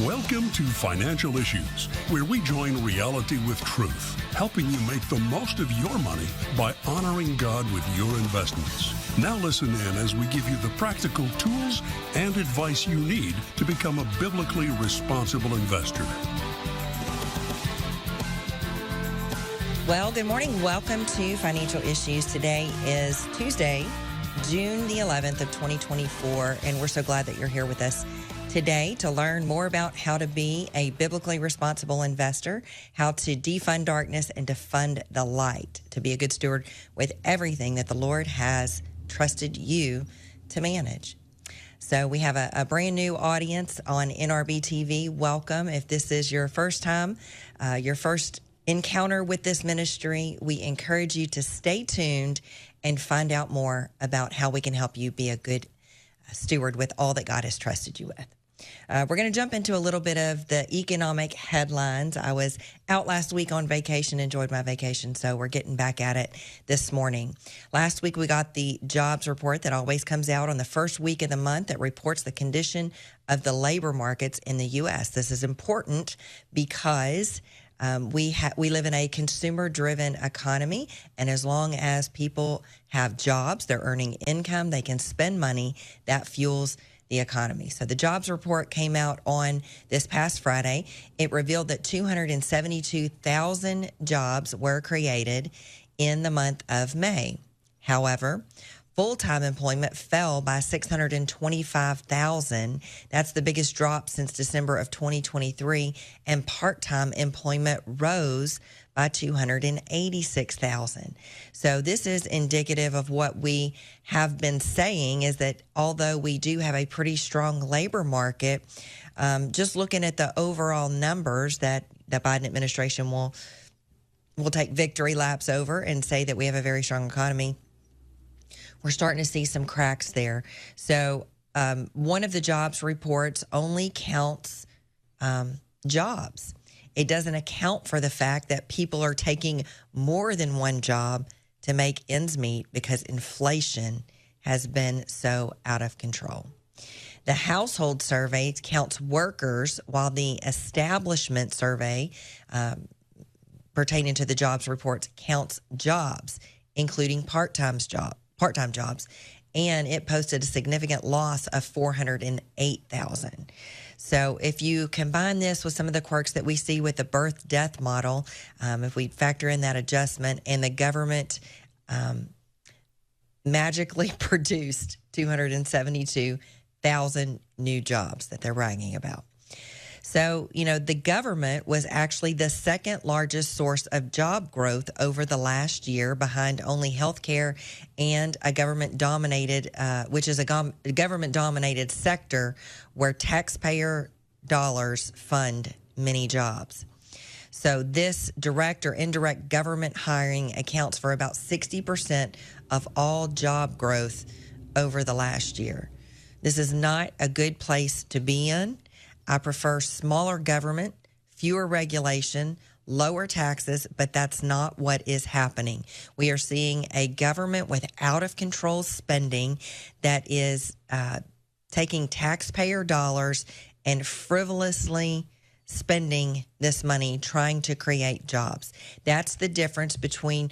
Welcome to Financial Issues, where we join reality with truth, helping you make the most of your money by honoring God with your investments. Now listen in as we give you the practical tools and advice you need to become a biblically responsible investor. Well, good morning. Welcome to Financial Issues. Today is Tuesday, June the 11th of 2024, and we're so glad that you're here with us today to learn more about how to be a biblically responsible investor, how to defund darkness and to fund the light, to be a good steward with everything that the Lord has trusted you to manage. So we have a brand new audience on BizTV. Welcome. If this is your first time, your first encounter with this ministry, we encourage you to stay tuned and find out more about how we can help you be a good steward with all that God has trusted you with. We're going to jump into a little bit of the economic headlines. I was out last week on vacation, enjoyed my vacation, so we're getting back at it this morning. Last week, we got the jobs report that always comes out on the first week of the month that reports the condition of the labor markets in the U.S. This is important because we live in a consumer-driven economy, and as long as people have jobs, they're earning income, they can spend money, that fuels the economy. So the jobs report came out on this past Friday. It revealed that 272,000 jobs were created in the month of May. However, full-time employment fell by 625,000. That's the biggest drop since December of 2023. And part-time employment rose by 286,000. So this is indicative of what we have been saying, is that although we do have a pretty strong labor market, just looking at the overall numbers that the Biden administration will take victory laps over and say that we have a very strong economy, we're starting to see some cracks there. So one of the jobs reports only counts jobs. It doesn't account for the fact that people are taking more than one job to make ends meet because inflation has been so out of control. The household survey counts workers, while the establishment survey pertaining to the jobs reports counts jobs, including part-time jobs, and it posted a significant loss of 408,000. So if you combine this with some of the quirks that we see with the birth-death model, if we factor in that adjustment, and the government magically produced 272,000 new jobs that they're bragging about. So, the government was actually the second largest source of job growth over the last year, behind only healthcare and a government-dominated, government-dominated sector where taxpayer dollars fund many jobs. So this direct or indirect government hiring accounts for about 60% of all job growth over the last year. This is not a good place to be in. I prefer smaller government, fewer regulation, lower taxes, but that's not what is happening. We are seeing a government with out-of-control spending that is taking taxpayer dollars and frivolously spending this money trying to create jobs. That's the difference between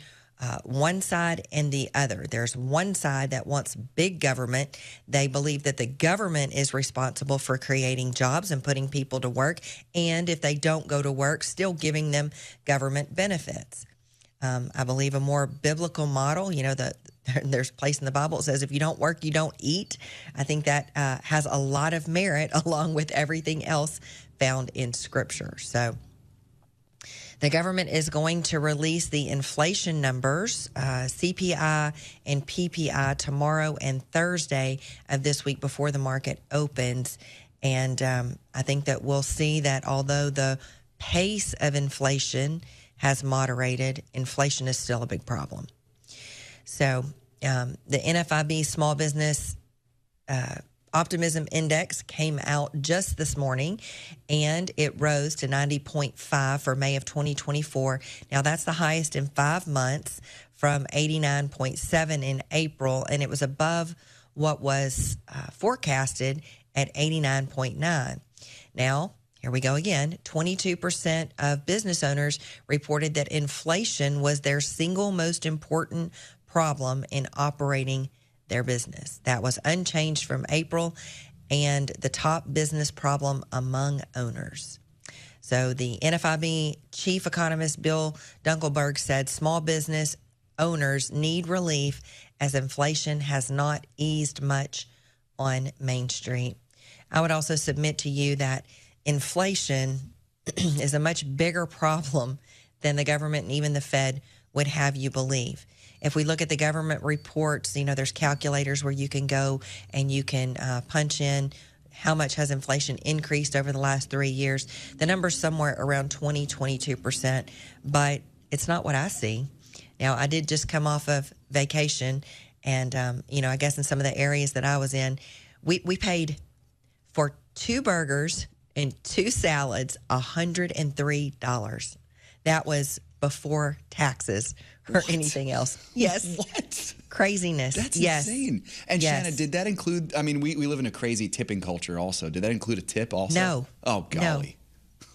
one side and the other. There's one side that wants big government. They believe that the government is responsible for creating jobs and putting people to work, and if they don't go to work, still giving them government benefits. I believe a more biblical model, there's a place in the Bible that says if you don't work, you don't eat. I think that has a lot of merit along with everything else found in Scripture. So the government is going to release the inflation numbers, CPI and PPI, tomorrow and Thursday of this week before the market opens. And I think that we'll see that although the pace of inflation has moderated, inflation is still a big problem. So the NFIB Small Business Optimism Index came out just this morning, and it rose to 90.5 for May of 2024. Now, that's the highest in 5 months, from 89.7 in April, and it was above what was forecasted at 89.9. Now, Here we go again. 22% of business owners reported that inflation was their single most important problem in operating their business. That was unchanged from April, and the top business problem among owners. So the NFIB chief economist Bill Dunkelberg said small business owners need relief as inflation has not eased much on Main Street. I would also submit to you that inflation is a much bigger problem than the government and even the Fed would have you believe. If we look at the government reports, there's calculators where you can go and you can punch in how much has inflation increased over the last 3 years. The number's somewhere around 22%, but it's not what I see. Now, I did just come off of vacation, and, I guess in some of the areas that I was in, we paid for 2 burgers and 2 salads, $103. That was before taxes or anything else. Yes. What? Craziness. That's yes. insane. And yes. Shana, did that include, we live in a crazy tipping culture also. Did that include a tip also? No. Oh, golly.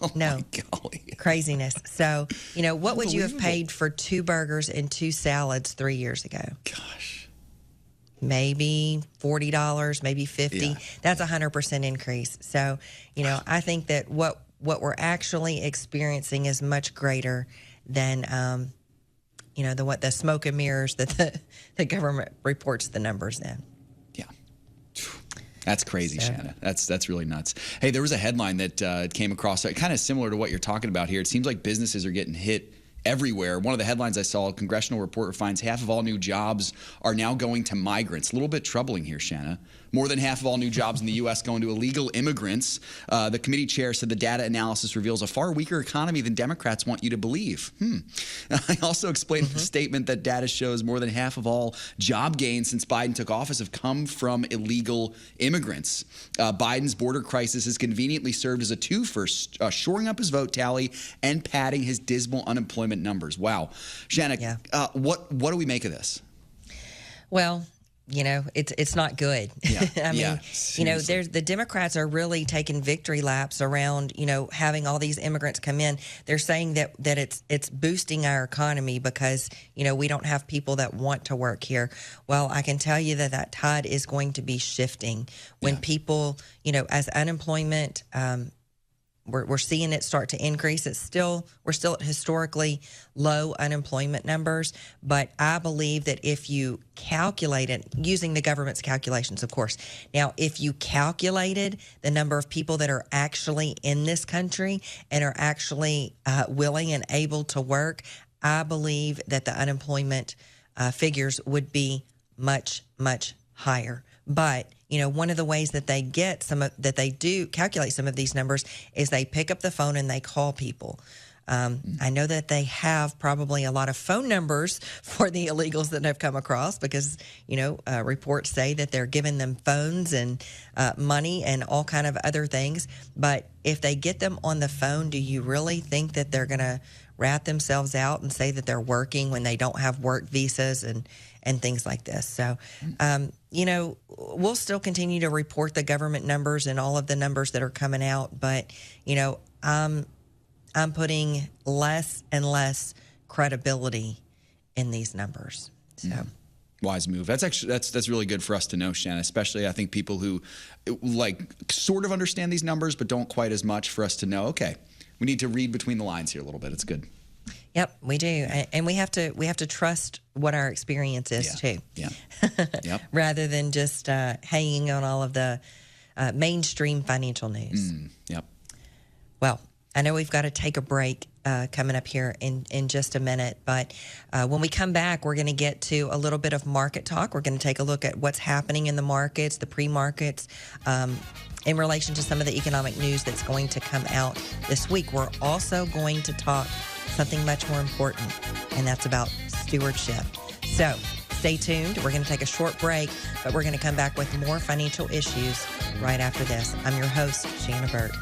No. Oh, my golly. Craziness. So, what would you have paid for 2 burgers and 2 salads 3 years ago? Gosh. Maybe $40, maybe $50. Yeah. That's 100% increase. So, I think that what we're actually experiencing is much greater than, the smoke and mirrors that the government reports the numbers in. Yeah. That's crazy, Shana. That's really nuts. Hey, there was a headline that came across kind of similar to what you're talking about here. It seems like businesses are getting hit everywhere. One of the headlines I saw, a congressional report finds half of all new jobs are now going to migrants. A little bit troubling here, Shana. More than half of all new jobs in the U.S. going to illegal immigrants. The committee chair said the data analysis reveals a far weaker economy than Democrats want you to believe. I also explained in the statement that data shows more than half of all job gains since Biden took office have come from illegal immigrants. Biden's border crisis has conveniently served as a tool for shoring up his vote tally and padding his dismal unemployment numbers. Wow. Shana, what do we make of this? Well, it's not good. Yeah. I mean, seriously. the Democrats are really taking victory laps around, having all these immigrants come in. They're saying that it's boosting our economy because, we don't have people that want to work here. Well, I can tell you that tide is going to be shifting when people, as unemployment, we're seeing it start to increase. We're still at historically low unemployment numbers, but I believe that if you calculate it, using the government's calculations, of course. Now, if you calculated the number of people that are actually in this country and are actually willing and able to work, I believe that the unemployment figures would be much, much higher. But one of the ways that they do calculate some of these numbers is they pick up the phone and they call people. I know that they have probably a lot of phone numbers for the illegals that have come across because, reports say that they're giving them phones and money and all kind of other things. But if they get them on the phone, do you really think that they're going to rat themselves out and say that they're working when they don't have work visas and things like this? So, we'll still continue to report the government numbers and all of the numbers that are coming out. But, I'm putting less and less credibility in these numbers. So. Wise move. That's really good for us to know, Shana, especially I think people who sort of understand these numbers but don't quite as much, for us to know, okay, we need to read between the lines here a little bit. It's good. Yep, we do. And we have to trust what our experience is too. Yeah. Yep. Rather than just hanging on all of the mainstream financial news. Yep. Well, I know we've got to take a break coming up here in just a minute, but when we come back, we're going to get to a little bit of market talk. We're going to take a look at what's happening in the markets, the pre-markets, in relation to some of the economic news that's going to come out this week. We're also going to talk something much more important, and that's about stewardship. So stay tuned. We're going to take a short break, but we're going to come back with more financial issues right after this. I'm your host, Shana Burt.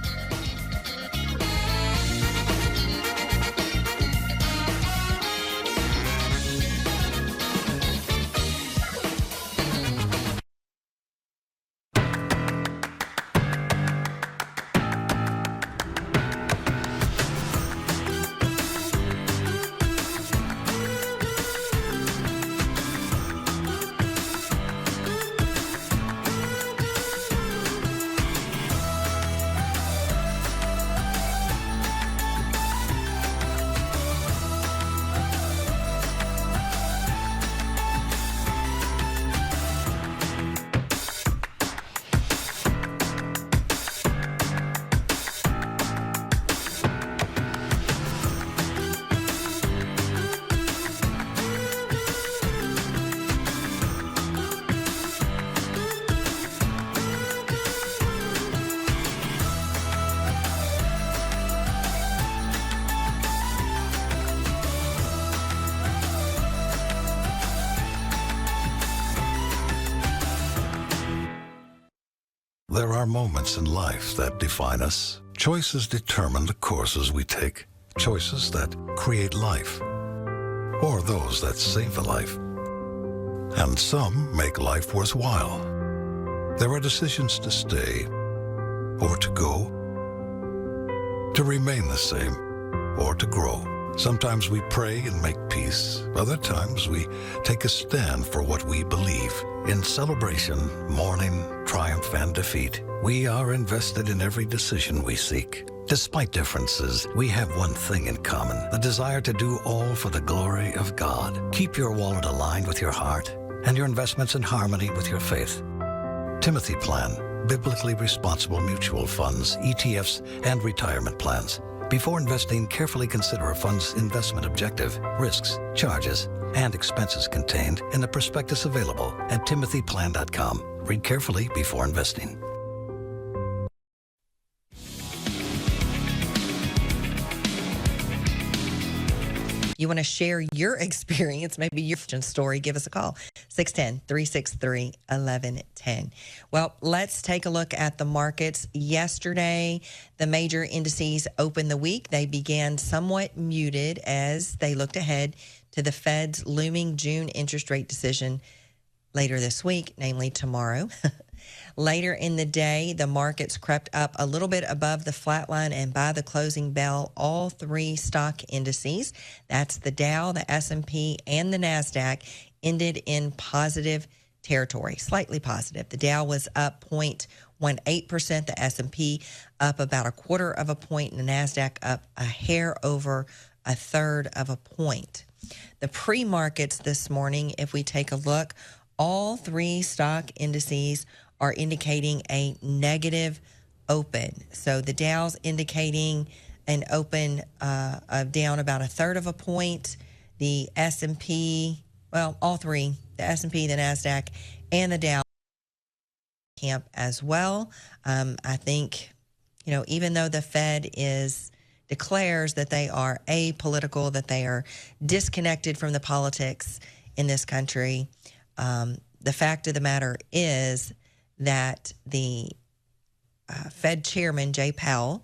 There are moments in life that define us. Choices determine the courses we take. Choices that create life, or those that save a life. And some make life worthwhile. There are decisions to stay or to go, to remain the same or to grow. Sometimes we pray and make peace. Other times we take a stand for what we believe. In celebration, mourning, triumph, and defeat, we are invested in every decision we seek. Despite differences, we have one thing in common, the desire to do all for the glory of God. Keep your wallet aligned with your heart and your investments in harmony with your faith. Timothy Plan, biblically responsible mutual funds, ETFs, and retirement plans. Before investing, carefully consider a fund's investment objective, risks, charges, and expenses contained in the prospectus available at timothyplan.com. Read carefully before investing. You want to share your experience, maybe your story, give us a call, 610-363-1110. Well, let's take a look at the markets. Yesterday, the major indices opened the week. They began somewhat muted as they looked ahead to the Fed's looming June interest rate decision later this week, namely tomorrow. Later in the day, the markets crept up a little bit above the flat line, and by the closing bell, all three stock indices, that's the Dow, the S&P, and the NASDAQ, ended in positive territory, slightly positive. The Dow was up 0.18%, the S&P up about 1/4 of a point, and the NASDAQ up a hair over 1/3 of a point. The pre-markets this morning, if we take a look, all three stock indices are indicating a negative open. So the Dow's indicating an open of down about 1/3 of a point. The S&P, well, all three, the S&P, the NASDAQ, and the Dow camp as well. I think, even though the Fed declares that they are apolitical, that they are disconnected from the politics in this country, the fact of the matter is that the Fed chairman, Jay Powell,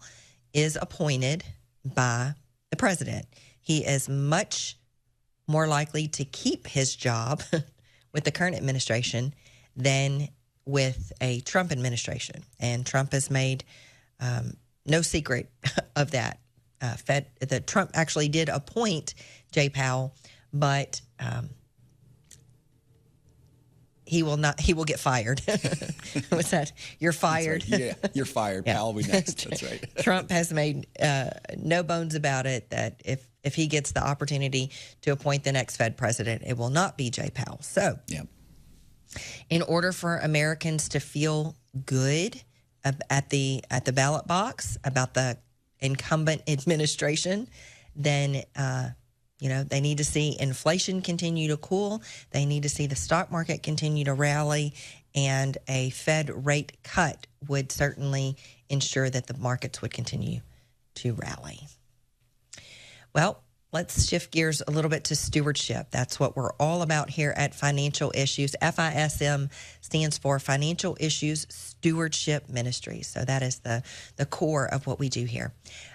is appointed by the president. He is much more likely to keep his job with the current administration than with a Trump administration. And Trump has made no secret of that. Trump actually did appoint Jay Powell, but he will get fired. What's that? You're fired. Right. Yeah, you're fired. Yeah. Powell will be next. That's right. Trump has made no bones about it that if he gets the opportunity to appoint the next Fed president, it will not be Jay Powell. So, in order for Americans to feel good at the ballot box about the incumbent administration, then they need to see inflation continue to cool. They need to see the stock market continue to rally, and a Fed rate cut would certainly ensure that the markets would continue to rally. Well, let's shift gears a little bit to stewardship. That's what we're all about here at Financial Issues. FISM stands for Financial Issues Stewardship Ministries. So that is the core of what we do here.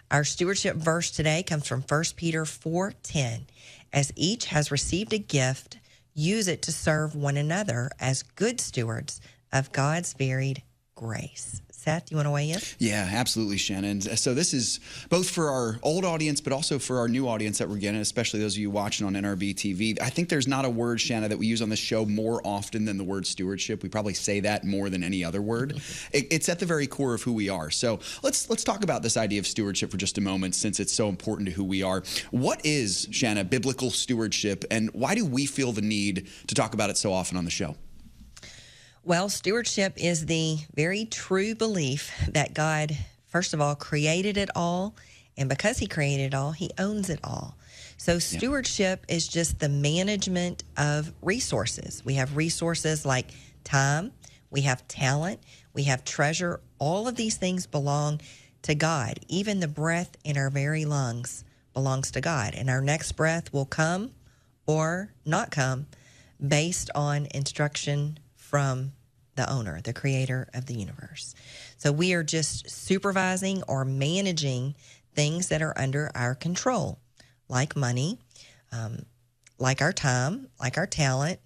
Our stewardship verse today comes from 1 Peter 4:10. As each has received a gift, use it to serve one another as good stewards of God's varied grace. Seth, you want to weigh in? Yeah, absolutely, Shana. And so this is both for our old audience, but also for our new audience that we're getting, especially those of you watching on NRB TV. I think there's not a word, Shana, that we use on the show more often than the word stewardship. We probably say that more than any other word. It's at the very core of who we are. So let's talk about this idea of stewardship for just a moment, since it's so important to who we are. What is, Shana, biblical stewardship, and why do we feel the need to talk about it so often on the show? Well, stewardship is the very true belief that God, first of all, created it all. And because he created it all, he owns it all. So stewardship is just the management of resources. We have resources like time, we have talent, we have treasure. All of these things belong to God. Even the breath in our very lungs belongs to God. And our next breath will come or not come based on instruction from the owner, the creator of the universe. So we are just supervising or managing things that are under our control, like money, like our time, like our talent.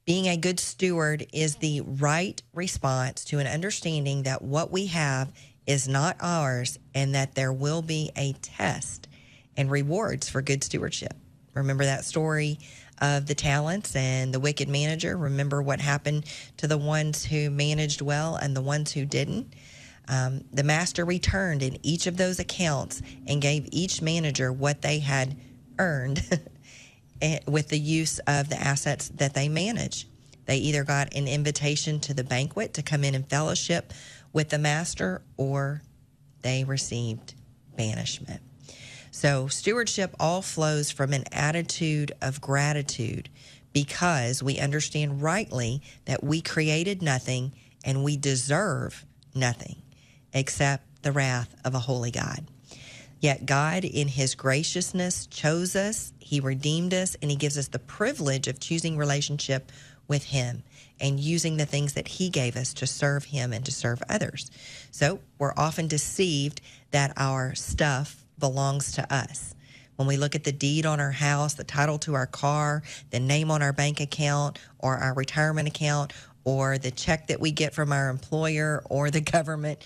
Being a good steward is the right response to an understanding that what we have is not ours and that there will be a test and rewards for good stewardship. Remember that story of the talents and the wicked manager? Remember what happened to the ones who managed well and the ones who didn't? The master returned in each of those accounts and gave each manager what they had earned with the use of the assets that they manage. They either got an invitation to the banquet to come in and fellowship with the master, or they received banishment. So stewardship all flows from an attitude of gratitude, because we understand rightly that we created nothing and we deserve nothing except the wrath of a holy God. Yet God, in his graciousness, chose us, he redeemed us, and he gives us the privilege of choosing relationship with him and using the things that he gave us to serve him and to serve others. So we're often deceived that our stuff belongs to us. When we look at the deed on our house, the title to our car, the name on our bank account or our retirement account, or the check that we get from our employer or the government,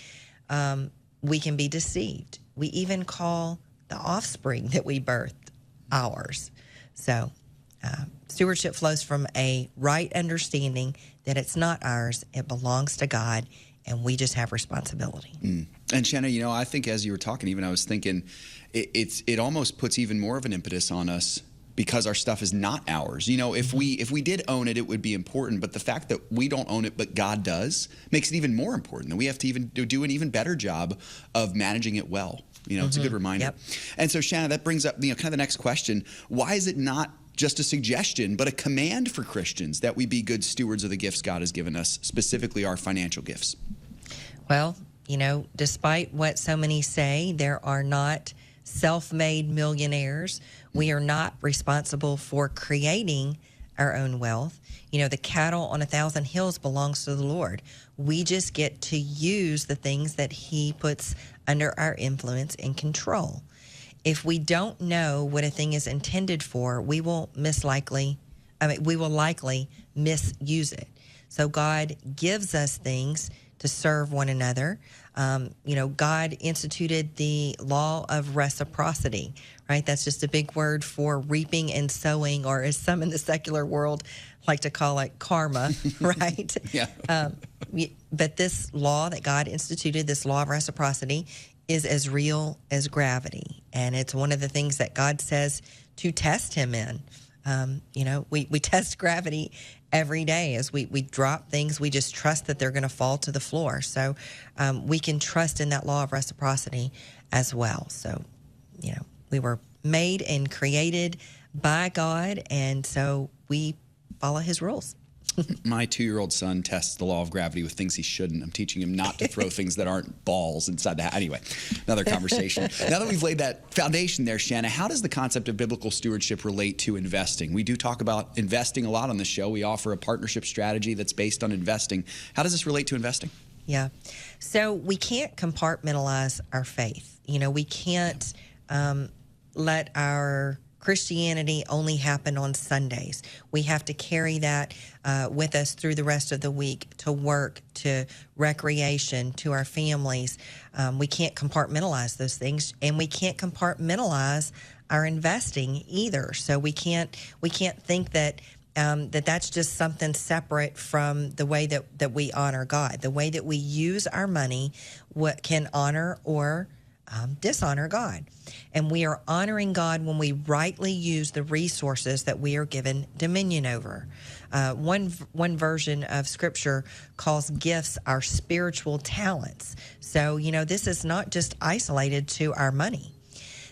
we can be deceived. We even call the offspring that we birthed ours. So stewardship flows from a right understanding that it's not ours, it belongs to God, and we just have responsibility. And Shana, I think as you were talking, I was thinking it almost puts even more of an impetus on us because our stuff is not ours. If we did own it, it would be important. But the fact that we don't own it, but God does, makes it even more important. And we have to even do an even better job of managing it well. It's a good reminder. Yep. And so, Shana, that brings up kind of the next question. Why is it not just a suggestion, but a command for Christians that we be good stewards of the gifts God has given us, specifically our financial gifts? Well, despite what so many say, there are not self-made millionaires. We are not responsible for creating our own wealth. The cattle on 1,000 hills belongs to the Lord. We just get to use the things that he puts under our influence and control. If we don't know what a thing is intended for, we will likely misuse it. So God gives us things to serve one another. God instituted the law of reciprocity, right? That's just a big word for reaping and sowing, or as some in the secular world like to call it, karma, right? Yeah. But this law that God instituted, this law of reciprocity, is as real as gravity. And it's one of the things that God says to test him in. We test gravity every day as we drop things. We just trust that they're going to fall to the floor. So we can trust in that law of reciprocity as well. So, we were made and created by God, and so we follow his rules. My 2-year-old son tests the law of gravity with things he shouldn't. I'm teaching him not to throw things that aren't balls inside the house. Anyway, another conversation. Now that we've laid that foundation there, Shana, how does the concept of biblical stewardship relate to investing? We do talk about investing a lot on the show. We offer a partnership strategy that's based on investing. How does this relate to investing? Yeah. So we can't compartmentalize our faith. We can't let our Christianity only happen on Sundays. We have to carry that with us through the rest of the week, to work, to recreation, to our families. We can't compartmentalize those things, and we can't compartmentalize our investing either. So we can't think that that's just something separate from the way that we honor God. The way that we use our money, what can honor or dishonor God. And we are honoring God when we rightly use the resources that we are given dominion over. One version of Scripture calls gifts our spiritual talents. So, this is not just isolated to our money.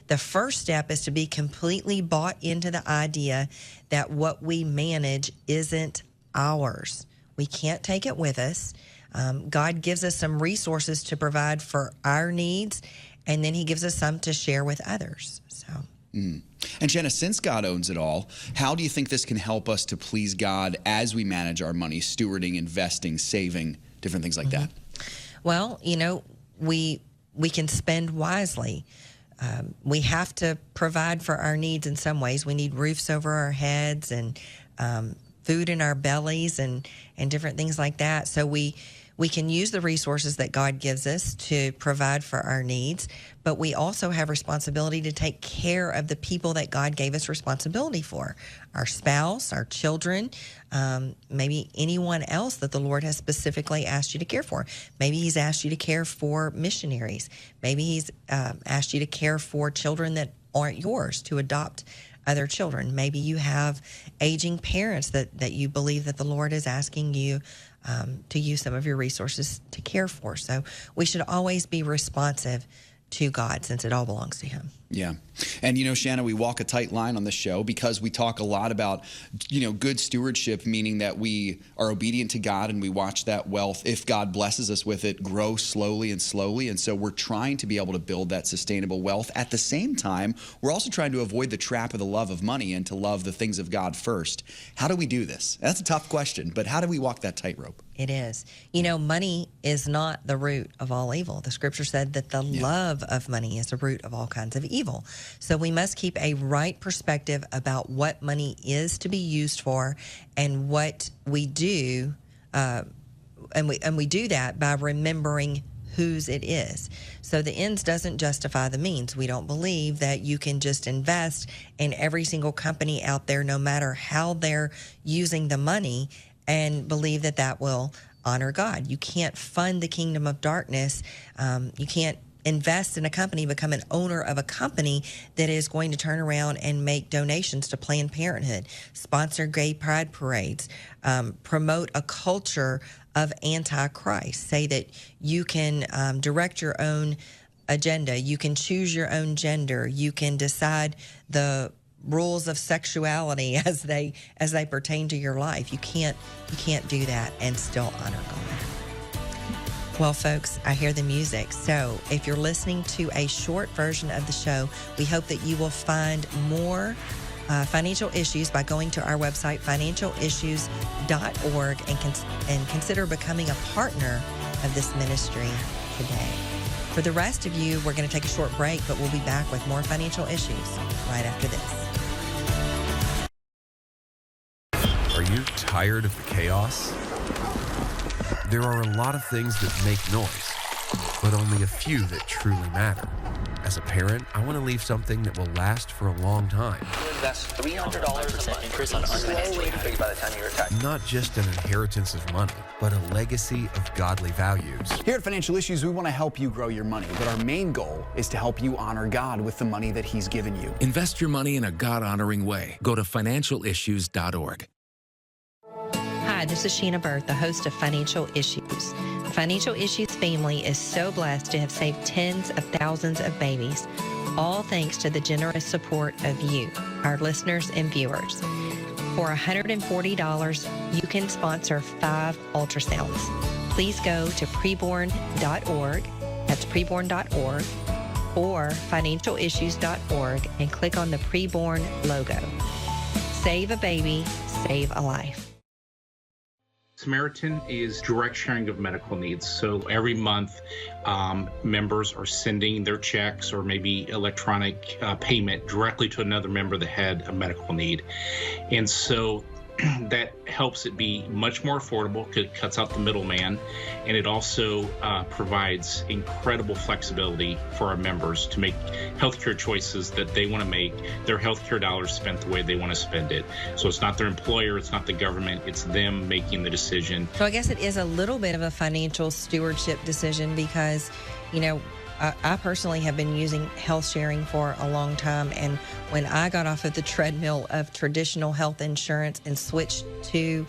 The first step is to be completely bought into the idea that what we manage isn't ours. We can't take it with us. God gives us some resources to provide for our needs, and then he gives us some to share with others. So And Shana, since God owns it all, how do you think this can help us to please God as we manage our money, stewarding, investing, saving, different things like that? Well, we can spend wisely. We have to provide for our needs in some ways. We need roofs over our heads and food in our bellies and different things like that. So we can use the resources that God gives us to provide for our needs, but we also have responsibility to take care of the people that God gave us responsibility for, our spouse, our children, maybe anyone else that the Lord has specifically asked you to care for. Maybe he's asked you to care for missionaries. Maybe he's asked you to care for children that aren't yours, to adopt other children. Maybe you have aging parents that you believe that the Lord is asking you to use some of your resources to care for. So we should always be responsive to God since it all belongs to him. Yeah. And, Shana, we walk a tight line on this show because we talk a lot about, good stewardship, meaning that we are obedient to God and we watch that wealth, if God blesses us with it, grow slowly and slowly. And so we're trying to be able to build that sustainable wealth. At the same time, we're also trying to avoid the trap of the love of money and to love the things of God first. How do we do this? That's a tough question, but how do we walk that tightrope? It is. Money is not the root of all evil. The scripture said that the love of money is the root of all kinds of evil. So we must keep a right perspective about what money is to be used for and what we do. And we do that by remembering whose it is. So the ends doesn't justify the means. We don't believe that you can just invest in every single company out there, no matter how they're using the money, and believe that that will honor God. You can't fund the kingdom of darkness. You can't invest in a company, become an owner of a company that is going to turn around and make donations to Planned Parenthood, sponsor gay pride parades, promote a culture of anti-Christ, say that you can direct your own agenda, you can choose your own gender, you can decide the rules of sexuality as they pertain to your life. You can't do that and still honor God. Well, folks, I hear the music. So if you're listening to a short version of the show, we hope that you will find more financial issues by going to our website, financialissues.org, and consider becoming a partner of this ministry today. For the rest of you, we're going to take a short break, but we'll be back with more financial issues right after this. Are you tired of the chaos? There are a lot of things that make noise, but only a few that truly matter. As a parent, I want to leave something that will last for a long time. Invest $300 a month increase on slowly by the time you retire. Not just an inheritance of money, but a legacy of godly values. Here at Financial Issues, we want to help you grow your money, but our main goal is to help you honor God with the money that He's given you. Invest your money in a God-honoring way. Go to financialissues.org. Hi, this is Shana Bird, the host of Financial Issues. The Financial Issues family is so blessed to have saved tens of thousands of babies, all thanks to the generous support of you, our listeners and viewers. For $140, you can sponsor 5 ultrasounds. Please go to preborn.org, that's preborn.org, or financialissues.org, and click on the Preborn logo. Save a baby, save a life. Samaritan is direct sharing of medical needs. So every month, members are sending their checks or maybe electronic payment directly to another member that had a medical need. And so that helps it be much more affordable because it cuts out the middleman, and it also provides incredible flexibility for our members to make healthcare choices that they want to make, their healthcare dollars spent the way they want to spend it. So it's not their employer, it's not the government, it's them making the decision. So I guess it is a little bit of a financial stewardship decision because, I personally have been using health sharing for a long time, and when I got off of the treadmill of traditional health insurance and switched to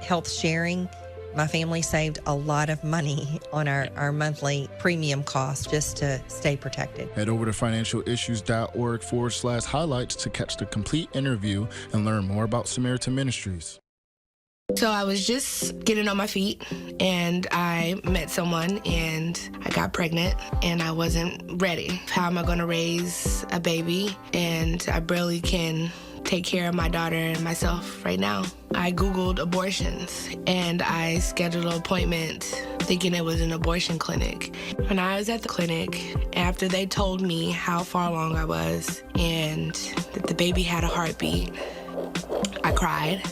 health sharing, my family saved a lot of money on our monthly premium cost just to stay protected. Head over to financialissues.org/highlights to catch the complete interview and learn more about Samaritan Ministries. So I was just getting on my feet and I met someone and I got pregnant and I wasn't ready. How am I going to raise a baby? And I barely can take care of my daughter and myself right now. I Googled abortions and I scheduled an appointment thinking it was an abortion clinic. When I was at the clinic, after they told me how far along I was and that the baby had a heartbeat, I cried.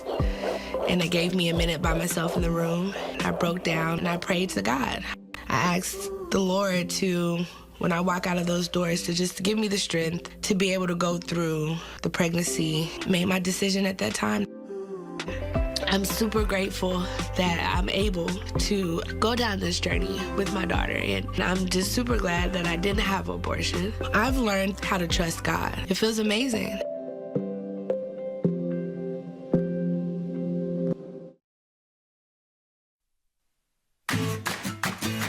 And it gave me a minute by myself in the room. I broke down and I prayed to God. I asked the Lord to, when I walk out of those doors, to just give me the strength to be able to go through the pregnancy, made my decision at that time. I'm super grateful that I'm able to go down this journey with my daughter, and I'm just super glad that I didn't have an abortion. I've learned how to trust God. It feels amazing.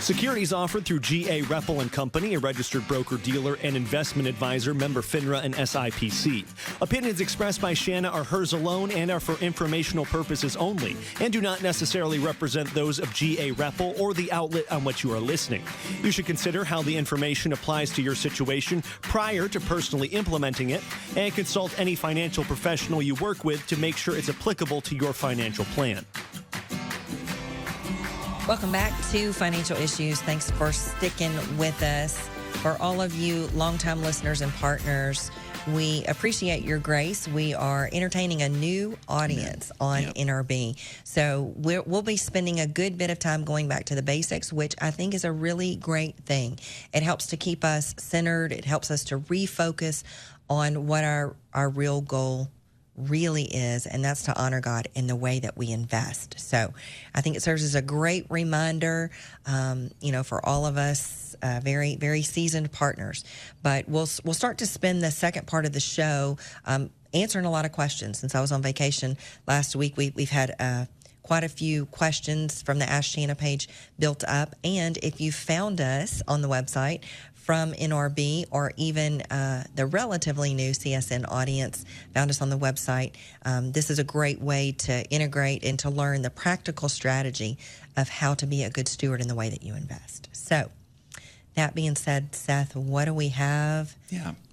Securities offered through G.A. Reppel & Company, a registered broker-dealer and investment advisor, member FINRA and SIPC. Opinions expressed by Shana are hers alone and are for informational purposes only and do not necessarily represent those of G.A. Reppel or the outlet on which you are listening. You should consider how the information applies to your situation prior to personally implementing it and consult any financial professional you work with to make sure it's applicable to your financial plan. Welcome back to Financial Issues. Thanks for sticking with us. For all of you longtime listeners and partners, we appreciate your grace. We are entertaining a new audience on NRB. So we'll be spending a good bit of time going back to the basics, which I think is a really great thing. It helps to keep us centered. It helps us to refocus on what our real goal really is, and that's to honor God in the way that we invest. So I think it serves as a great reminder, for all of us, very, very seasoned partners. But we'll start to spend the second part of the show answering a lot of questions. Since I was on vacation last week, we've had quite a few questions from the Ask Shana page built up. And if you found us on the website from NRB or even the relatively new CSN audience found us on the website, this is a great way to integrate and to learn the practical strategy of how to be a good steward in the way that you invest. So that being said, Seth, what do we have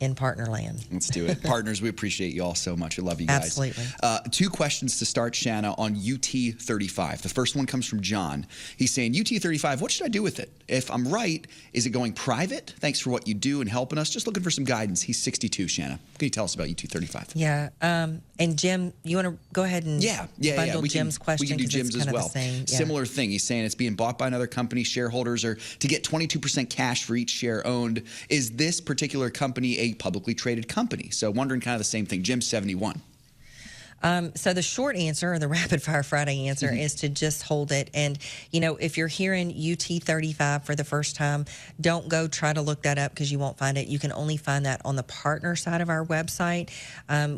in partner land? Let's do it. Partners, we appreciate you all so much. I love you guys. Absolutely. Two questions to start, Shana, on UT35. The first one comes from John. He's saying, UT35, what should I do with it? If I'm right, is it going private? Thanks for what you do and helping us. Just looking for some guidance. He's 62, Shana. Can you tell us about UT35? Yeah. And Jim, you want to go ahead and bundle Jim's question? We can do Jim's as well. Similar thing. He's saying it's being bought by another company. Shareholders are to get 22% cash for each share owned. Is this particular company a publicly traded company? So wondering kind of the same thing. Jim's 71. So the short answer, or the rapid fire Friday answer, is to just hold it. And, if you're hearing UT35 for the first time, don't go try to look that up because you won't find it. You can only find that on the partner side of our website.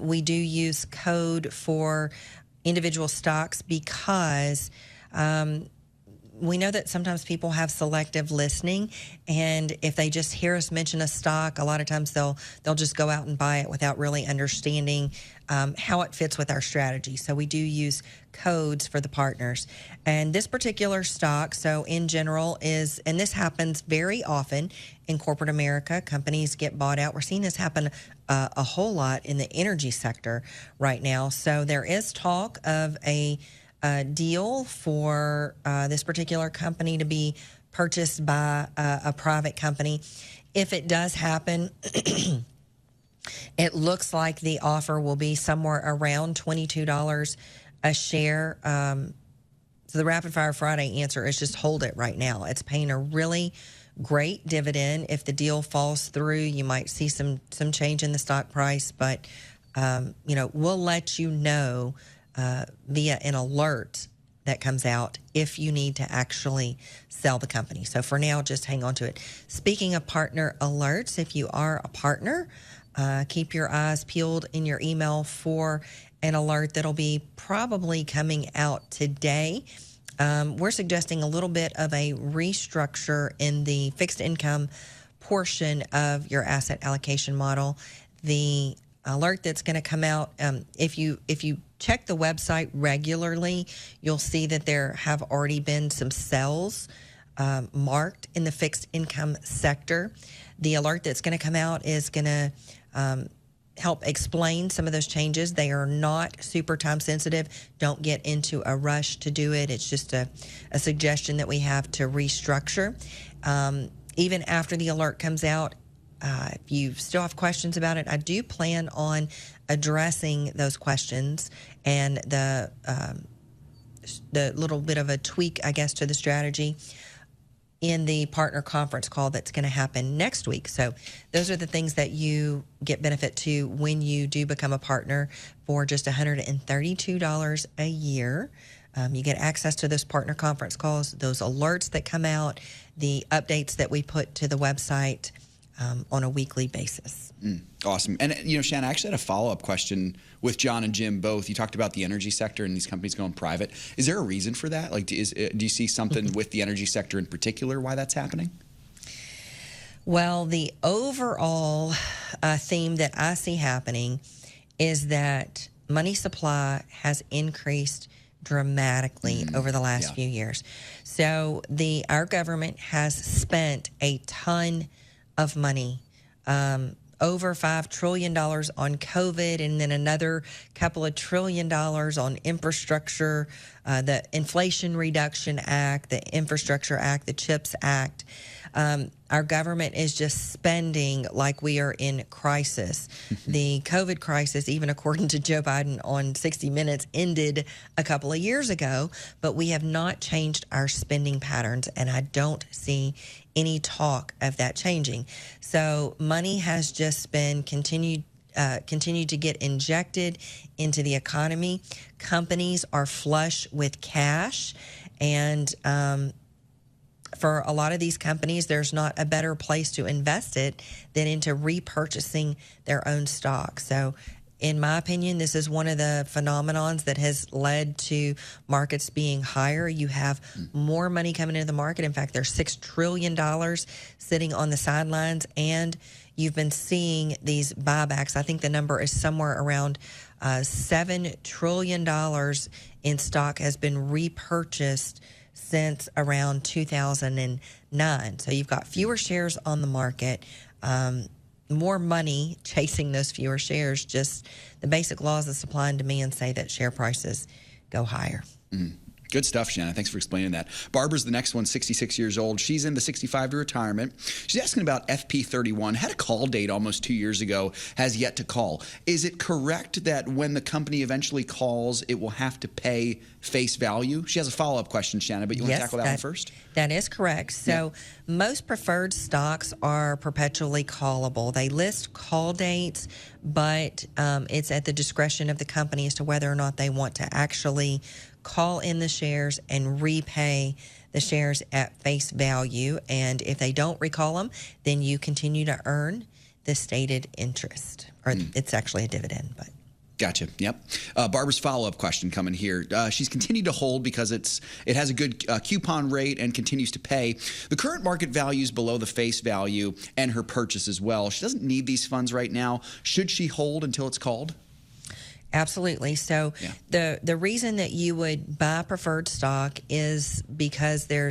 We do use code for individual stocks because we know that sometimes people have selective listening, and if they just hear us mention a stock, a lot of times they'll just go out and buy it without really understanding how it fits with our strategy. So we do use codes for the partners. And this particular stock, so in general, is, and this happens very often in corporate America, companies get bought out. We're seeing this happen a whole lot in the energy sector right now. So there is talk of a deal for this particular company to be purchased by a private company. If it does happen, it looks like the offer will be somewhere around $22 a share. So the rapid fire Friday answer is just hold it right now. It's paying a really great dividend. If the deal falls through, you might see some change in the stock price, but we'll let you know via an alert that comes out if you need to actually sell the company. So for now, just hang on to it. Speaking of partner alerts, if you are a partner, keep your eyes peeled in your email for an alert that'll be probably coming out today. We're suggesting a little bit of a restructure in the fixed income portion of your asset allocation model. The alert that's going to come out, if you check the website regularly, you'll see that there have already been some sells marked in the fixed income sector. The alert that's going to come out is going to help explain some of those changes. They are not super time sensitive. Don't get into a rush to do it. It's just a suggestion that we have to restructure. Even after the alert comes out, if you still have questions about it, I do plan on addressing those questions and the little bit of a tweak, I guess, to the strategy in the partner conference call that's going to happen next week. So those are the things that you get benefit to when you do become a partner for just $132 a year. You get access to those partner conference calls, those alerts that come out, the updates that we put to the website on a weekly basis. Awesome. And, Shana, I actually had a follow-up question with John and Jim both. You talked about the energy sector and these companies going private. Is there a reason for that? Like, do you see something with the energy sector in particular why that's happening? Well, the overall theme that I see happening is that money supply has increased dramatically over the last few years. So our government has spent a ton of money, over $5 trillion on COVID, and then another couple of $1 trillion on infrastructure, the Inflation Reduction Act, the Infrastructure Act, the CHIPS Act. Our government is just spending like we are in crisis. The COVID crisis, even according to Joe Biden on 60 Minutes, ended a couple of years ago, but we have not changed our spending patterns, and I don't see any talk of that changing. So money has just been continued to get injected into the economy. Companies are flush with cash, and for a lot of these companies, there's not a better place to invest it than into repurchasing their own stock. So in my opinion, this is one of the phenomenons that has led to markets being higher. You have more money coming into the market. In fact, there's $6 trillion sitting on the sidelines, and you've been seeing these buybacks. I think the number is somewhere around $7 trillion in stock has been repurchased since around 2009. So you've got fewer shares on the market, more money chasing those fewer shares. Just the basic laws of supply and demand say that share prices go higher. Good stuff, Shana. Thanks for explaining that. Barbara's the next one, 66 years old. She's in the 65 to retirement. She's asking about FP31. Had a call date almost 2 years ago, has yet to call. Is it correct that when the company eventually calls, it will have to pay face value? She has a follow-up question, Shana, but you want to tackle that one first? That is correct. So most preferred stocks are perpetually callable. They list call dates, but it's at the discretion of the company as to whether or not they want to actually call in the shares and repay the shares at face value. And if they don't recall them, then you continue to earn the stated interest, or it's actually a dividend, but. Gotcha. Yep. Barbara's follow-up question coming here. She's continued to hold because it has a good coupon rate and continues to pay. The current market value is below the face value and her purchase as well. She doesn't need these funds right now. Should she hold until it's called? Absolutely. So the reason that you would buy preferred stock is because there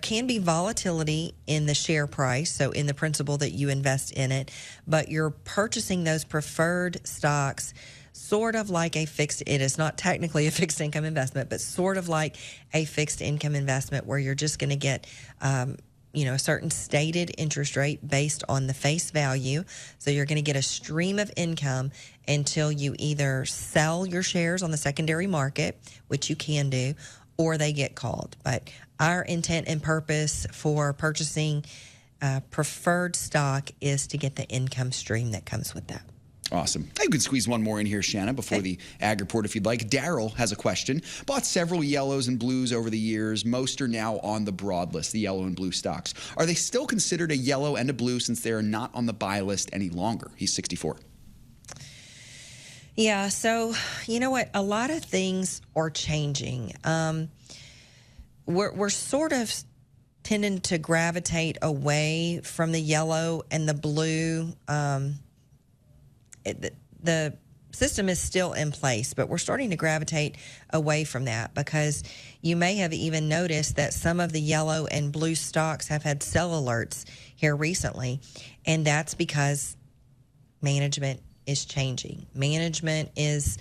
can be volatility in the share price, so in the principal that you invest in it, but you're purchasing those preferred stocks sort of like it is not technically a fixed income investment, but sort of like a fixed income investment where you're just going to get a certain stated interest rate based on the face value. So you're going to get a stream of income until you either sell your shares on the secondary market, which you can do, or they get called. But our intent and purpose for purchasing preferred stock is to get the income stream that comes with that. Awesome. You can squeeze one more in here, Shana, before the ag report if you'd like. Daryl has a question. Bought several yellows and blues over the years. Most are now on the broad list, the yellow and blue stocks. Are they still considered a yellow and a blue since they are not on the buy list any longer? He's 64. Yeah, so you know what? A lot of things are changing. We're sort of tending to gravitate away from the yellow and the blue. The system is still in place, but we're starting to gravitate away from that because you may have even noticed that some of the yellow and blue stocks have had sell alerts here recently, and that's because management is changing. Management is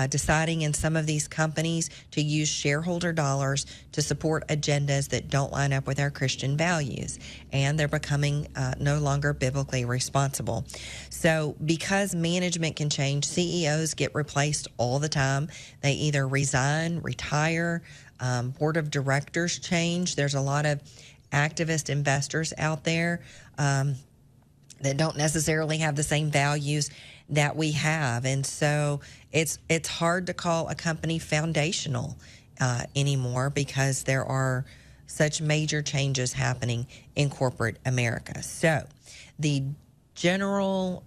deciding in some of these companies to use shareholder dollars to support agendas that don't line up with our Christian values, and they're becoming no longer biblically responsible. So because management can change, CEOs get replaced all the time. They either resign, retire, board of directors change. There's a lot of activist investors out there that don't necessarily have the same values that we have, and so it's hard to call a company foundational anymore because there are such major changes happening in corporate America. So the general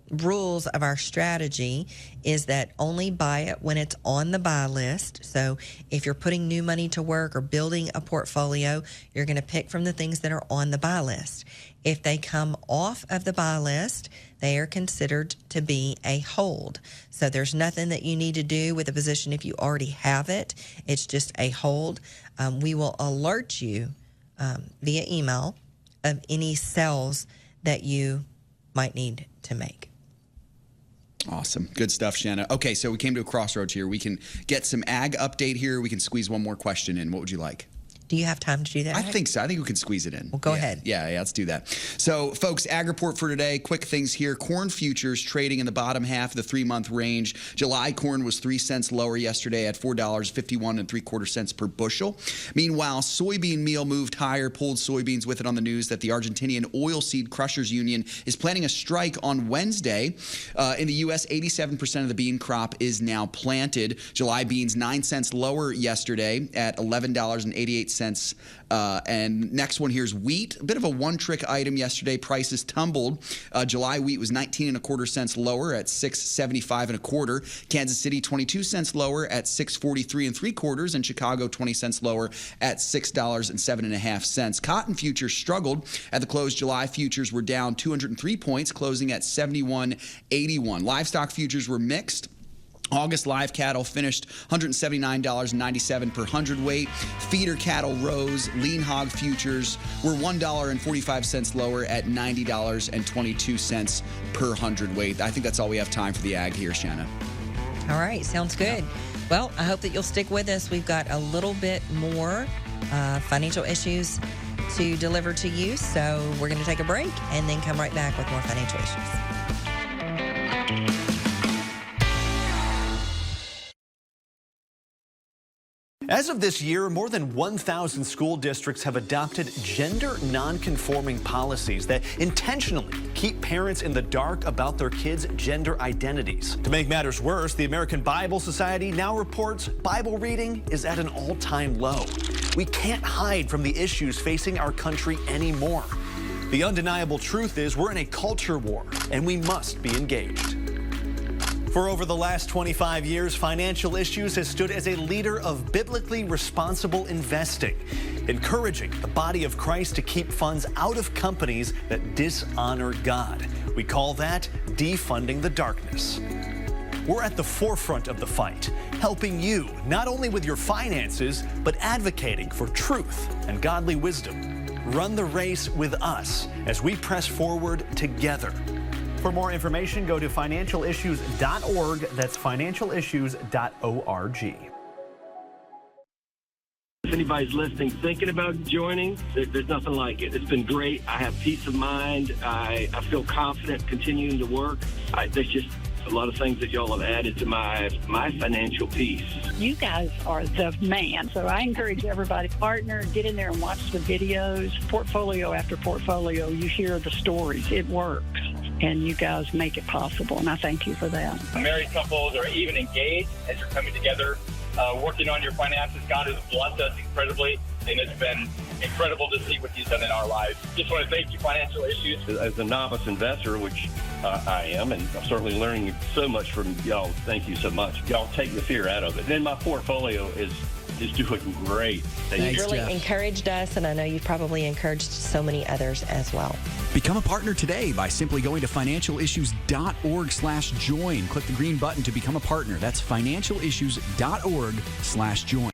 rules of our strategy is that only buy it when it's on the buy list. So if you're putting new money to work or building a portfolio, you're going to pick from the things that are on the buy list. If they come off of the buy list, they are considered to be a hold. So there's nothing that you need to do with a position if you already have it. It's just a hold. We will alert you via email of any sells that you might need to make. Awesome. Good stuff, Shana. Okay, so we came to a crossroads here. We can get some ag update here. We can squeeze one more question in. What would you like? Do you have time to do that? I think so. I think we can squeeze it in. Well, go ahead. Yeah, let's do that. So, folks, ag report for today. Quick things here. Corn futures trading in the bottom half of the 3-month range. July corn was 3 cents lower yesterday at $4.51 3/4 per bushel. Meanwhile, soybean meal moved higher, pulled soybeans with it on the news that the Argentinian Oilseed Crushers Union is planning a strike on Wednesday. In the U.S., 87% of the bean crop is now planted. July beans 9 cents lower yesterday at $11.88. And next one here is wheat. A bit of a one-trick item yesterday. Prices tumbled. July wheat was 19 1/4 cents lower at $6.75 1/4. Kansas City 22 cents lower at $6.43 3/4, and Chicago 20 cents lower at $6.07 1/2. Cotton futures struggled at the close. July futures were down 203 points, closing at 71.81. Livestock futures were mixed. August live cattle finished $179.97 per hundredweight. Feeder cattle rose. Lean hog futures were $1.45 lower at $90.22 per hundredweight. I think that's all we have time for the ag here, Shana. All right, sounds good. Well, I hope that you'll stick with us. We've got a little bit more financial issues to deliver to you, so we're going to take a break and then come right back with more financial issues. As of this year, more than 1,000 school districts have adopted gender non-conforming policies that intentionally keep parents in the dark about their kids' gender identities. To make matters worse, the American Bible Society now reports Bible reading is at an all-time low. We can't hide from the issues facing our country anymore. The undeniable truth is we're in a culture war, and we must be engaged. For over the last 25 years, Financial Issues has stood as a leader of biblically responsible investing, encouraging the body of Christ to keep funds out of companies that dishonor God. We call that defunding the darkness. We're at the forefront of the fight, helping you not only with your finances, but advocating for truth and godly wisdom. Run the race with us as we press forward together. For more information, go to financialissues.org. That's financialissues.org. If anybody's listening, thinking about joining, there's nothing like it. It's been great. I have peace of mind. I feel confident continuing to work. There's just a lot of things that y'all have added to my financial peace. You guys are the man. So I encourage everybody, partner, get in there and watch the videos. Portfolio after portfolio, you hear the stories. It works. And you guys make it possible, and I thank you for that. Married couples or even engaged, as you're coming together, working on your finances, God has blessed us incredibly, and it's been incredible to see what He's done in our lives. Just want to thank you, Financial Issues. As a novice investor, which I am, and I'm certainly learning so much from y'all. Thank you so much. Y'all take the fear out of it. Then my portfolio is is doing great. You've really encouraged us, and I know you've probably encouraged so many others as well. Become a partner today by simply going to financialissues.org/join. Click the green button to become a partner. That's financialissues.org/join.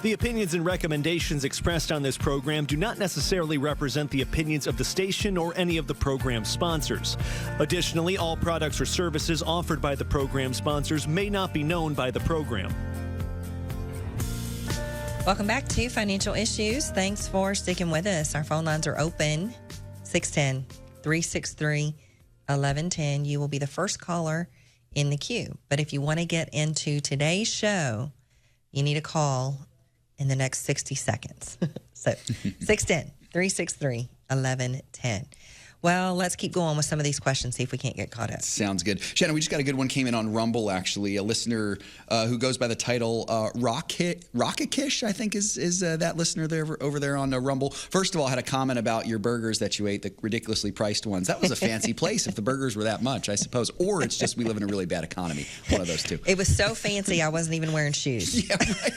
The opinions and recommendations expressed on this program do not necessarily represent the opinions of the station or any of the program sponsors. Additionally, all products or services offered by the program sponsors may not be known by the program. Welcome back to Financial Issues. Thanks for sticking with us. Our phone lines are open, 610-363-1110. You will be the first caller in the queue. But if you want to get into today's show, you need a call in the next 60 seconds. So 610-363-1110. Well, let's keep going with some of these questions, see if we can't get caught up. Sounds good. Shana, we just got a good one came in on Rumble, actually. A listener who goes by the title Rockikish, I think is that listener there over there on Rumble. First of all, had a comment about your burgers that you ate, the ridiculously priced ones. That was a fancy place if the burgers were that much, I suppose. Or it's just we live in a really bad economy. One of those two. It was so fancy, I wasn't even wearing shoes. Yeah, right.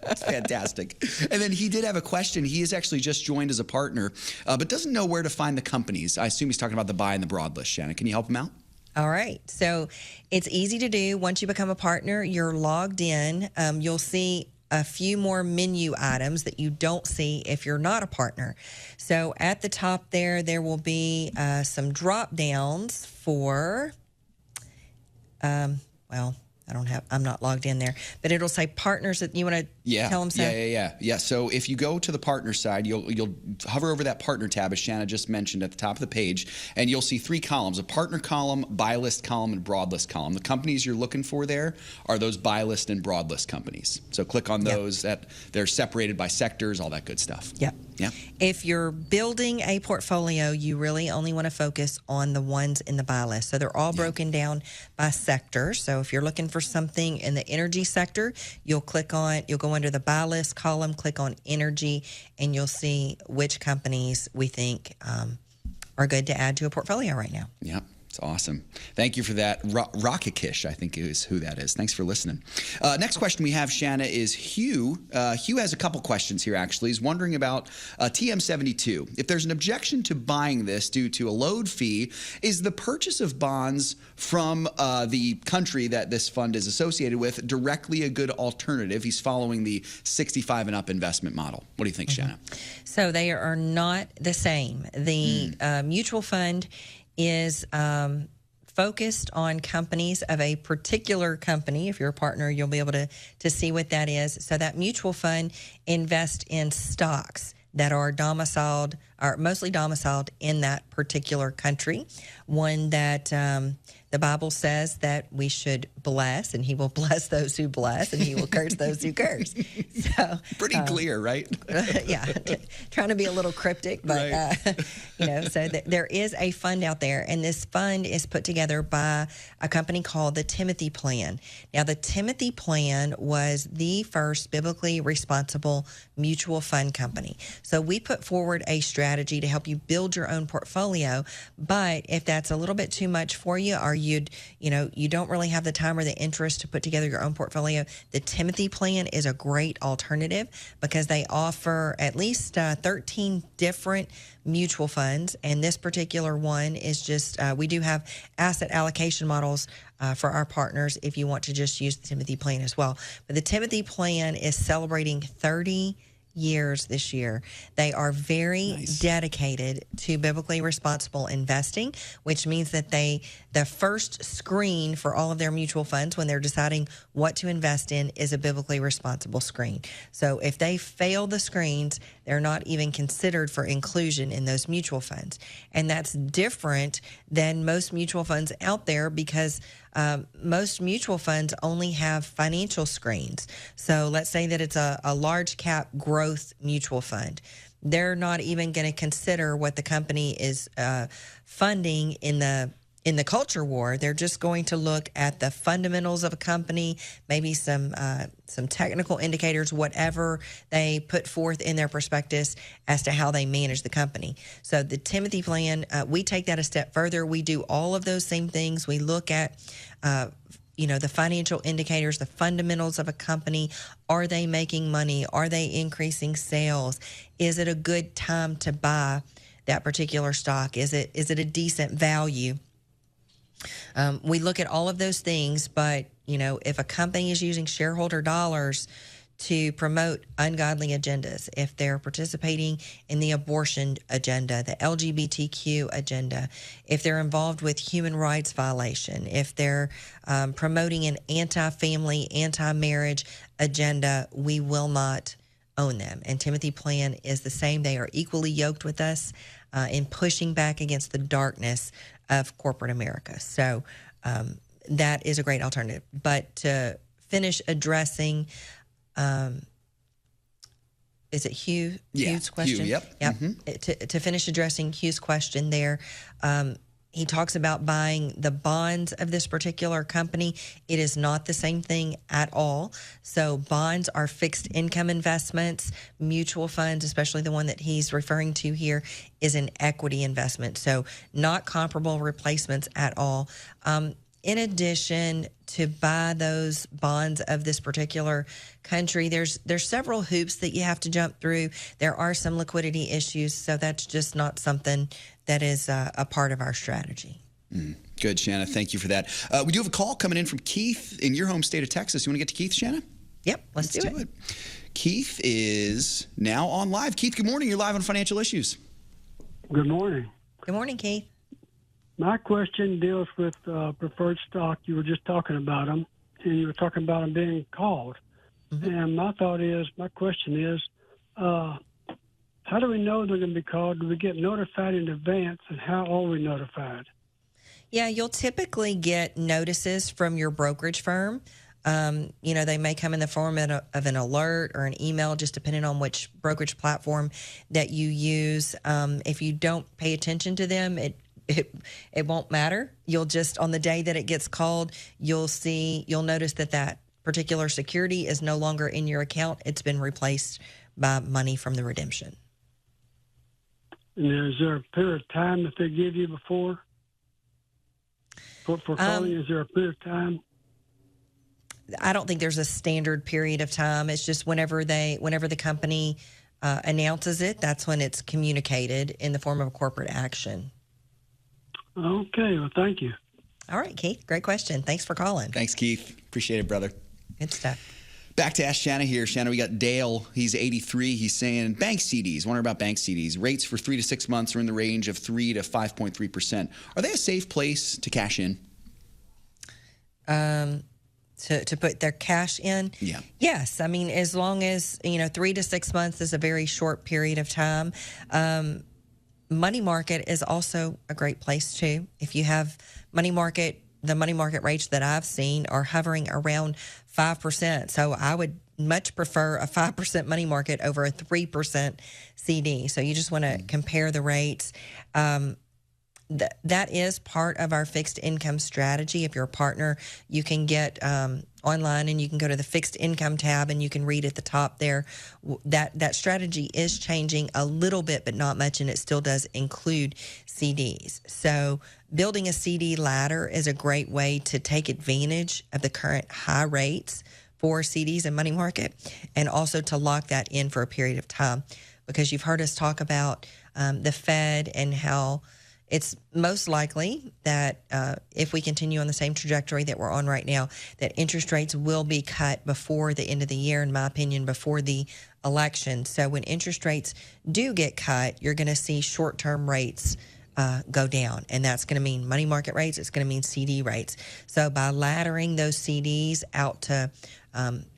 That's fantastic. And then he did have a question. He has actually just joined as a partner, but doesn't know where to find the companies. I assume he's talking about the buy and the broad list. Shana, can you help him out? All right. So it's easy to do. Once you become a partner, you're logged in. You'll see a few more menu items that you don't see if you're not a partner. So at the top there will be some drop downs for, I'm not logged in there, but it'll say partners that you want to tell them. Yeah. So if you go to the partner side, you'll hover over that partner tab, as Shana just mentioned at the top of the page, and you'll see three columns: a partner column, buy list column, and broad list column. The companies you're looking for there are those buy list and broad list companies. So click on those. That they're separated by sectors, all that good stuff. Yeah. If you're building a portfolio, you really only want to focus on the ones in the buy list. So they're all broken down by sector. So if you're looking for something in the energy sector, you'll go under the buy list column, click on energy, and you'll see which companies we think are good to add to a portfolio right now. Yep. It's awesome. Thank you for that. Rockikish, I think is who that is. Thanks for listening. Next question we have, Shana, is Hugh. Hugh has a couple questions here, actually. He's wondering about TM72. If there's an objection to buying this due to a load fee, is the purchase of bonds from the country that this fund is associated with directly a good alternative? He's following the 65 and up investment model. What do you think, Shana? So they are not the same. The mutual fund is focused on companies of a particular company. If you're a partner, you'll be able to see what that is. So that mutual fund invests in stocks that are mostly domiciled in that particular country. One that the Bible says that we should bless, and he will bless those who bless, and he will curse those who curse. So pretty clear, right? Trying to be a little cryptic, but so there is a fund out there, and this fund is put together by a company called the Timothy Plan. Now, the Timothy Plan was the first biblically responsible mutual fund company. So we put forward a strategy to help you build your own portfolio, but if that's a little bit too much for you, or you don't really have the time or the interest to put together your own portfolio, the Timothy Plan is a great alternative because they offer at least 13 different mutual funds, and this particular one is just we do have asset allocation models for our partners if you want to just use the Timothy Plan as well. But the Timothy Plan is celebrating 30 years this year. They are very dedicated to biblically responsible investing, which means that the first screen for all of their mutual funds when they're deciding what to invest in is a biblically responsible screen. So if they fail the screens, they're not even considered for inclusion in those mutual funds. And that's different than most mutual funds out there because most mutual funds only have financial screens. So let's say that it's a large cap growth mutual fund. They're not even going to consider what the company is funding in the culture war. They're just going to look at the fundamentals of a company, maybe some technical indicators, whatever they put forth in their prospectus as to how they manage the company. So the Timothy Plan, we take that a step further. We do all of those same things. We look at the financial indicators, the fundamentals of a company. Are they making money? Are they increasing sales? Is it a good time to buy that particular stock? Is it a decent value? We look at all of those things, but if a company is using shareholder dollars to promote ungodly agendas, if they're participating in the abortion agenda, the LGBTQ agenda, if they're involved with human rights violation, if they're promoting an anti-family, anti-marriage agenda, we will not own them. And Timothy Plan is the same. They are equally yoked with us in pushing back against the darkness of corporate America. So that is a great alternative. But to finish addressing, is it Hugh? Yeah, Hugh's question? Hugh, yep. Mm-hmm. To finish addressing Hugh's question there, he talks about buying the bonds of this particular company. It is not the same thing at all. So bonds are fixed income investments. Mutual funds, especially the one that he's referring to here, is an equity investment. So not comparable replacements at all. In addition, to buy those bonds of this particular country, there's several hoops that you have to jump through. There are some liquidity issues, so that's just not something that is a part of our strategy. Good, Shana. Thank you for that. We do have a call coming in from Keith in your home state of Texas. You want to get to Keith, Shana? Yep, let's do it. Keith is now on live. Keith, good morning. You're live on Financial Issues. Good morning. Good morning, Keith. My question deals with preferred stock. You were just talking about them, and you were talking about them being called. Mm-hmm. And my question is, how do we know they're going to be called? Do we get notified in advance, and how are we notified? Yeah, you'll typically get notices from your brokerage firm. They may come in the form of an alert or an email, just depending on which brokerage platform that you use. If you don't pay attention to them, it won't matter. You'll just, on the day that it gets called, you'll notice that particular security is no longer in your account. It's been replaced by money from the redemption. And is there a period of time that they give you before? For calling, is there a period of time? I don't think there's a standard period of time. It's just whenever the company announces it, that's when it's communicated in the form of a corporate action. Okay, well, thank you. All right, Keith, great question. Thanks for calling. Thanks, Keith. Appreciate it, brother. Good stuff. Back to Ask Shana here. Shana, we got Dale. He's 83. He's saying bank CDs. Wondering about bank CDs. Rates for 3 to 6 months are in the range of 3 to 5.3%. Are they a safe place to cash in? To put their cash in? Yeah. Yes. I mean, as long as, 3 to 6 months is a very short period of time. Money market is also a great place too. If you have money market, the money market rates that I've seen are hovering around 5%. So I would much prefer a 5% money market over a 3% CD. So you just want to compare the rates. That is part of our fixed income strategy. If you're a partner, you can get online and you can go to the fixed income tab and you can read at the top there. That strategy is changing a little bit, but not much, and it still does include CDs. So building a CD ladder is a great way to take advantage of the current high rates for CDs and money market, and also to lock that in for a period of time, because you've heard us talk about the Fed and how it's most likely that if we continue on the same trajectory that we're on right now, that interest rates will be cut before the end of the year, in my opinion, before the election. So when interest rates do get cut, you're going to see short-term rates go down, and that's going to mean money market rates. It's going to mean CD rates. So by laddering those CDs out to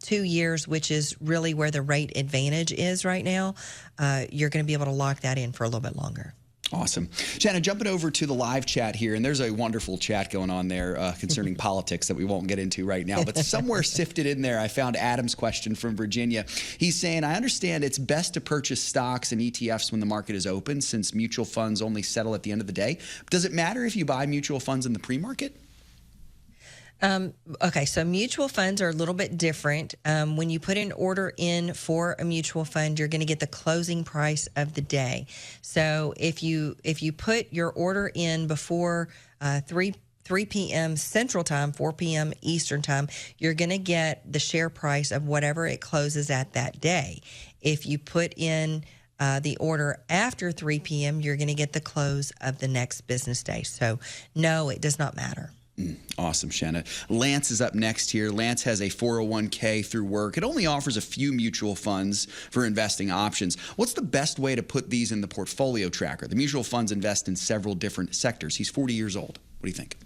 2 years, which is really where the rate advantage is right now, you're going to be able to lock that in for a little bit longer. Awesome. Shana, jumping over to the live chat here, and there's a wonderful chat going on there concerning politics that we won't get into right now, but somewhere sifted in there, I found Adam's question from Virginia. He's saying, I understand it's best to purchase stocks and ETFs when the market is open, since mutual funds only settle at the end of the day. Does it matter if you buy mutual funds in the pre-market? Okay, so mutual funds are a little bit different. When you put an order in for a mutual fund, you're going to get the closing price of the day. So if you put your order in before 3 3 p.m. Central Time, 4 p.m. Eastern Time, you're going to get the share price of whatever it closes at that day. If you put in the order after 3 p.m., you're going to get the close of the next business day. So, no, it does not matter. Awesome, Shana. Lance is up next here. Lance has a 401k through work. It only offers a few mutual funds for investing options. What's the best way to put these in the portfolio tracker? The mutual funds invest in several different sectors. He's 40 years old. What do you think?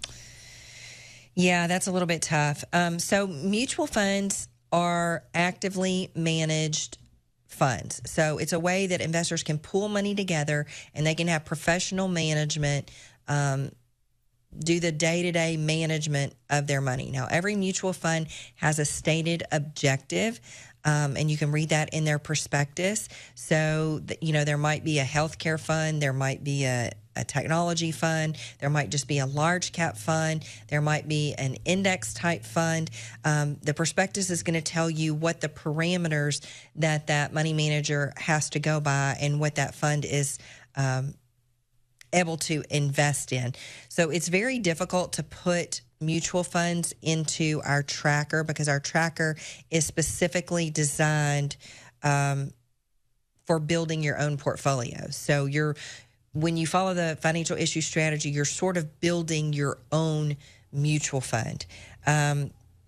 Yeah, that's a little bit tough. So mutual funds are actively managed funds. So it's a way that investors can pool money together and they can have professional management do the day-to-day management of their money. Now, every mutual fund has a stated objective, and you can read that in their prospectus. So, there might be a healthcare fund, there might be a technology fund, there might just be a large cap fund, there might be an index type fund. The prospectus is going to tell you what the parameters that money manager has to go by and what that fund is able to invest in. So it's very difficult to put mutual funds into our tracker because our tracker is specifically designed for building your own portfolio. So when you follow the financial issue strategy, you're sort of building your own mutual fund.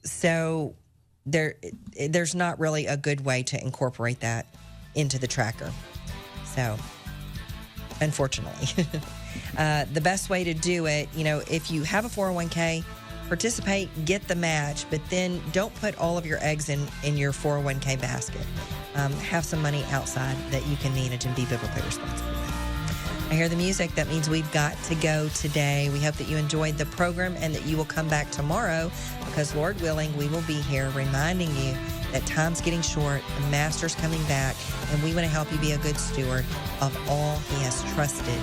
So there's not really a good way to incorporate that into the tracker. So unfortunately. The best way to do it, if you have a 401k, participate, get the match, but then don't put all of your eggs in your 401k basket. Have some money outside that you can manage and be biblically responsible with. I hear the music. That means we've got to go today. We hope that you enjoyed the program and that you will come back tomorrow because, Lord willing, we will be here reminding you that time's getting short, the Master's coming back, and we want to help you be a good steward of all He has trusted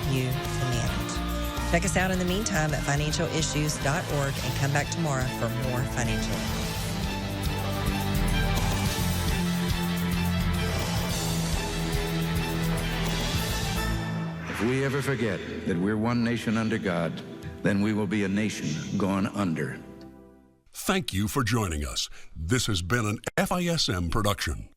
you to manage. Check us out in the meantime at financialissues.org and come back tomorrow for more financial. If we ever forget that we're one nation under God, then we will be a nation gone under. Thank you for joining us. This has been an FISM production.